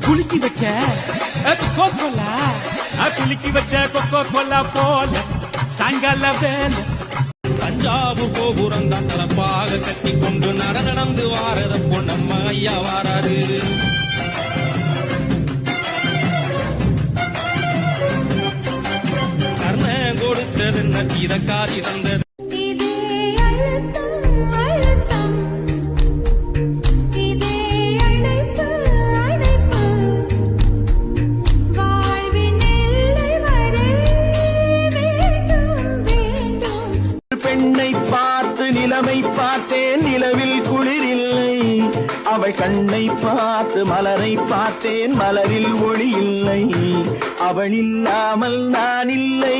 குலுக்கி வச்ச கோகோலா குலுக்கி வச்ச கோகோலா போல சாயங்கால வேலை தஞ்சாவூர் கோபுரம் தான் தலப்பாக கட்டி கொண்டு நடந்து வாரத பொன்னம்மா ஐயா வாராரு. கர்ண கொடுத்தது சீதக்காரி தந்தது பெண்ணை பார்த்து நிலவை பார்த்தேன், நிலவில் குளிரில்லை. அவள் கண்ணை பார்த்து மலரை பார்த்தேன், மலரில் ஒளி இல்லை. அவள் இல்லாமல் நான் இல்லை,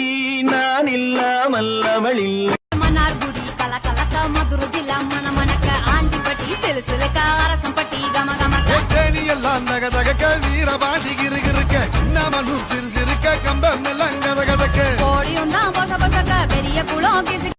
நான் இல்லாமல் அவள் இல்லை. மன்னார்குடி கலகலக்க மதுரை ஜில்லா மணமணக்க ஆண்டிப்பட்டி சிலுசிலுக்க அரசம்பட்டி கமகமக்க எல்லாம் தகதக வீரபாண்டி கிருகிருக்க சின்னமனூர் சிறு சிறுக்க கம்பம் எல்லாம் கதகதக்க கோடியும் தான் பொச பொசக்க பெரிய குளம்